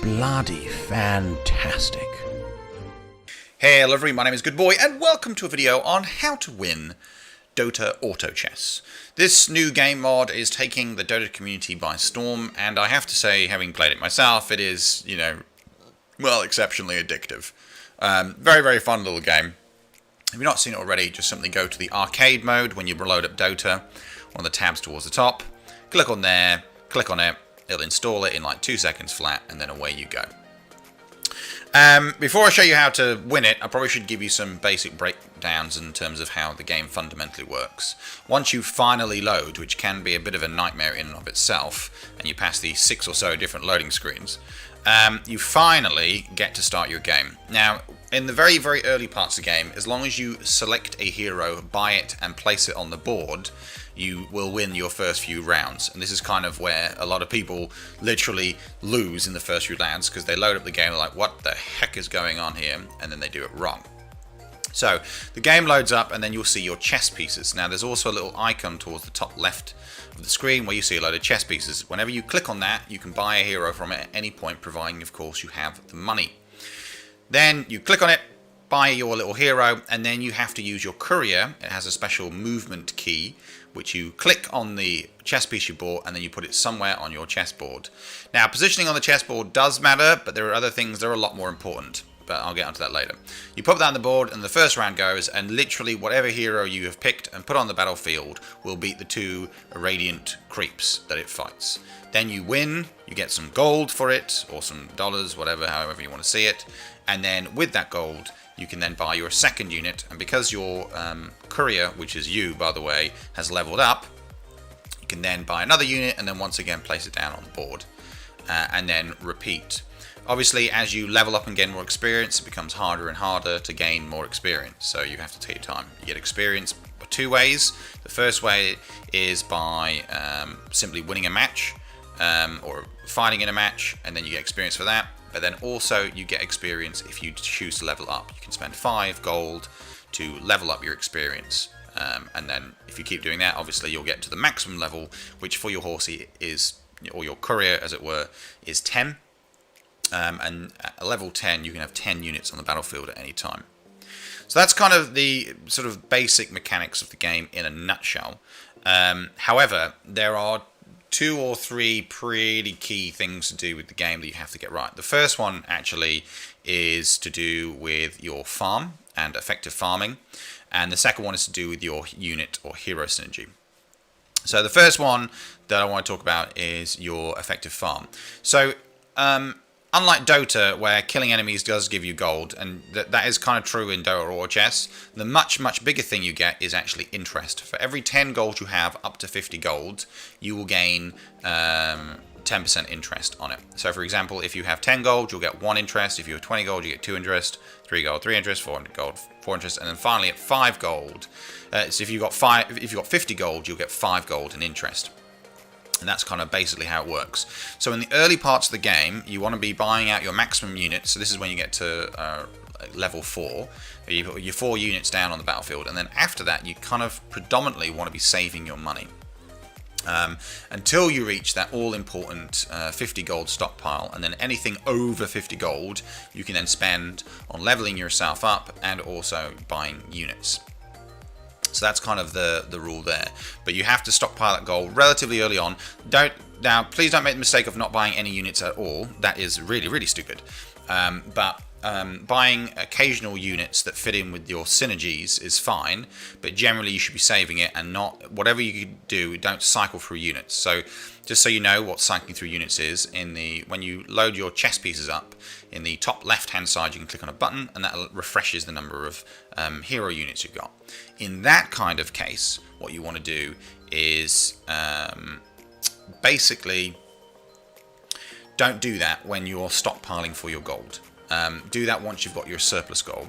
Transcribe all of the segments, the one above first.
bloody fantastic. Hey hello everybody, my name is Goodboy and welcome to a video on how to win Dota Auto Chess. This new game mod is taking the Dota community by storm, and I have to say, having played it myself, it is, well, exceptionally addictive. Very, very fun little game. If you've not seen it already, just simply go to the arcade mode when you load up Dota, one of the tabs towards the top, click on there, click on it, it'll install it in like 2 seconds flat, and then away you go. Before I show you how to win it, I probably should give you some basic breakdowns in terms of how the game fundamentally works. Once you finally load, which can be a bit of a nightmare in and of itself, and you pass these 6 or so different loading screens, you finally get to start your game. Now, in the very, very early parts of the game, as long as you select a hero, buy it, and place it on the board, you will win your first few rounds. And this is kind of where a lot of people literally lose in the first few rounds, because they load up the game and they're like, what the heck is going on here? And then they do it wrong. So the game loads up and then you'll see your chess pieces. Now there's also a little icon towards the top left of the screen where you see a load of chess pieces. Whenever you click on that, you can buy a hero from it at any point, providing of course you have the money. Then you click on it, buy your little hero, and then you have to use your courier. It has a special movement key which you click on the chess piece you bought and then you put it somewhere on your chessboard. Now positioning on the chessboard does matter, but there are other things that are a lot more important. But I'll get onto that later. You put that on the board and the first round goes, and literally whatever hero you have picked and put on the battlefield will beat the 2 radiant creeps that it fights. Then you win, you get some gold for it, or some dollars, whatever, however you want to see it. And then with that gold, you can then buy your second unit, and because your courier, which is you by the way, has leveled up, you can then buy another unit and then once again place it down on the board. And then repeat. Obviously, as you level up and gain more experience, it becomes harder and harder to gain more experience. So you have to take your time. You get experience 2 ways. The first way is by simply winning a match or fighting in a match, and then you get experience for that. But then also you get experience if you choose to level up. You can spend 5 gold to level up your experience. And then if you keep doing that, obviously you'll get to the maximum level, which for your horsey is, or your courier as it were, is 10. And at level 10 you can have 10 units on the battlefield at any time. So that's kind of the sort of basic mechanics of the game in a nutshell. However, there are 2 or 3 pretty key things to do with the game that you have to get right. The first one actually is to do with your farm and effective farming, and the second one is to do with your unit or hero synergy. So the first one that I want to talk about is your effective farm. So unlike Dota, where killing enemies does give you gold, and that is kind of true in Dota Auto Chess, the much, much bigger thing you get is actually interest. For every 10 gold you have, up to 50 gold, you will gain 10% interest on it. So for example, if you have 10 gold, you'll get 1 interest. If you have 20 gold, you get 2 interest, 3 gold, 3 interest, 4 gold, 4 interest, and then finally at 5 gold, so if you've got 50 gold, you'll get 5 gold in interest. And that's kind of basically how it works. So in the early parts of the game, you want to be buying out your maximum units. So this is when you get to level 4. You put your 4 units down on the battlefield. And then after that, you kind of predominantly want to be saving your money. Until you reach that all-important 50 gold stockpile. And then anything over 50 gold, you can then spend on leveling yourself up and also buying units. So that's kind of the rule there. But you have to stockpile that gold relatively early on. Now, please don't make the mistake of not buying any units at all. That is really, really stupid. But buying occasional units that fit in with your synergies is fine. But generally, you should be saving it and not, whatever you do, don't cycle through units. So just so you know what cycling through units is, when you load your chess pieces up, in the top left-hand side, you can click on a button, and that refreshes the number of hero units you've got. In that kind of case, what you want to do is basically don't do that when you're stockpiling for your gold. Do that once you've got your surplus gold,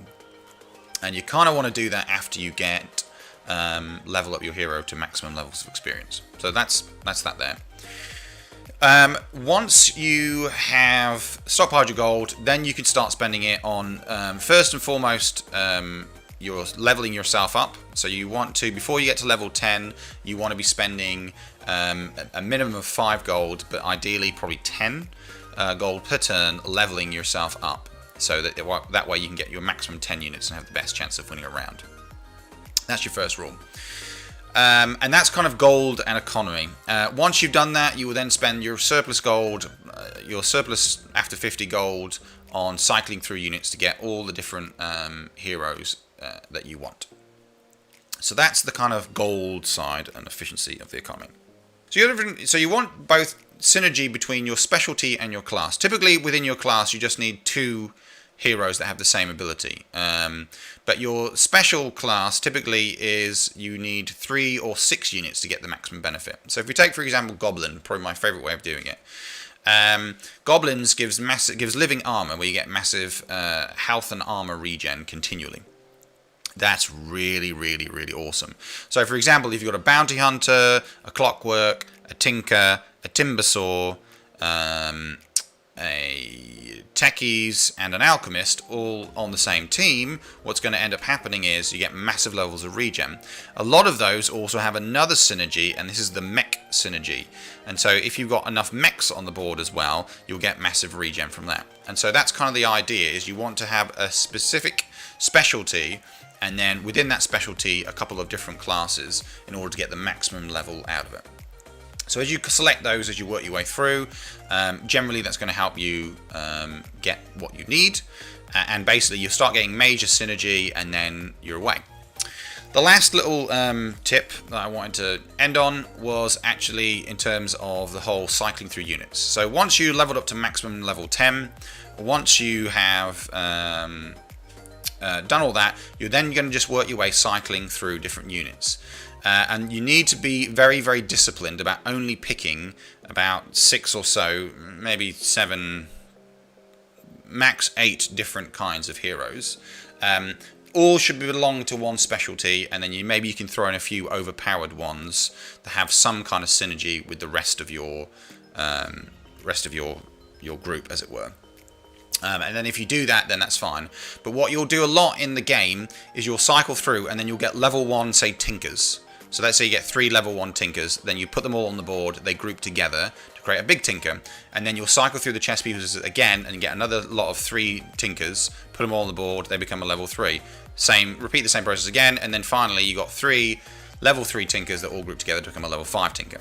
and you kind of want to do that after you get level up your hero to maximum levels of experience. So that's that there. Once you have stockpiled your gold, then you can start spending it on, first and foremost, you're leveling yourself up. So you want to, before you get to level 10, you want to be spending a minimum of 5 gold, but ideally probably 10 gold per turn, leveling yourself up, so that way you can get your maximum 10 units and have the best chance of winning a round. That's your first rule. And that's kind of gold and economy. Once you've done that, you will then spend your surplus gold, your surplus after 50 gold, on cycling through units to get all the different heroes that you want. So that's the kind of gold side and efficiency of the economy. So you want both synergy between your specialty and your class. Typically within your class you just need 2 heroes that have the same ability. But your special class typically is you need 3 or 6 units to get the maximum benefit. So if we take, for example, Goblin, probably my favourite way of doing it. Goblins gives living armor, where you get massive health and armor regen continually. That's really, really, really awesome. So, for example, if you've got a bounty hunter, a clockwork, a tinker, a timber saw, a techies, and an alchemist all on the same team, what's going to end up happening is you get massive levels of regen. A lot of those also have another synergy, and this is the mech synergy. And so if you've got enough mechs on the board as well, you'll get massive regen from that. And so that's kind of the idea, is you want to have a specific specialty, and then within that specialty a couple of different classes in order to get the maximum level out of it. So as you select those as you work your way through, generally that's going to help you get what you need, and basically you start getting major synergy and then you're away. The last little tip that I wanted to end on was actually in terms of the whole cycling through units. So once you leveled up to maximum level 10, once you have done all that, you're then going to just work your way cycling through different units. And you need to be very, very disciplined about only picking about 6 or so, maybe 7, max 8 different kinds of heroes. All should belong to one specialty, and then maybe you can throw in a few overpowered ones that have some kind of synergy with the rest of your group, as it were. And then if you do that, then that's fine. But what you'll do a lot in the game is you'll cycle through, and then you'll get level 1, say, tinkers. So let's say you get 3 level 1 tinkers, then you put them all on the board, they group together to create a big tinker, and then you'll cycle through the chess pieces again and get another lot of 3 tinkers, put them all on the board, they become a level 3. Repeat the same process again, and then finally you got 3 level 3 tinkers that all group together to become a level 5 tinker.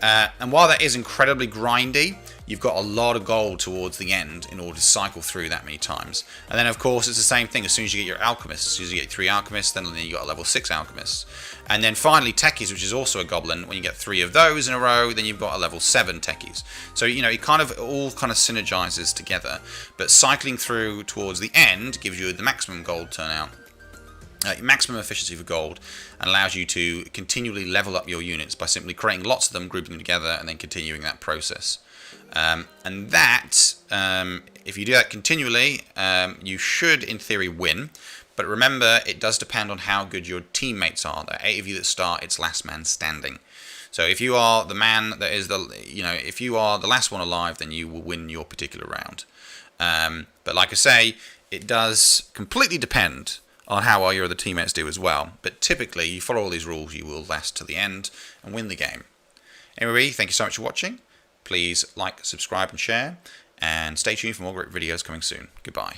And while that is incredibly grindy, you've got a lot of gold towards the end in order to cycle through that many times. And then of course it's the same thing as soon as you get your alchemists. As soon as you get 3 alchemists, then you got a level 6 alchemists. And then finally techies, which is also a goblin. When you get 3 of those in a row, then you've got a level 7 techies. So it all kind of synergizes together. But cycling through towards the end gives you the maximum gold turnout. Maximum efficiency for gold, and allows you to continually level up your units by simply creating lots of them, grouping them together, and then continuing that process. And that, if you do that continually, you should, in theory, win. But remember, it does depend on how good your teammates are. There are 8 of you that start, it's last man standing. So if you are the man that is if you are the last one alive, then you will win your particular round. But like I say, it does completely depend on how well your other teammates do as well. But typically, you follow all these rules, you will last to the end and win the game. Anyway, thank you so much for watching. Please like, subscribe and share, and stay tuned for more great videos coming soon. Goodbye.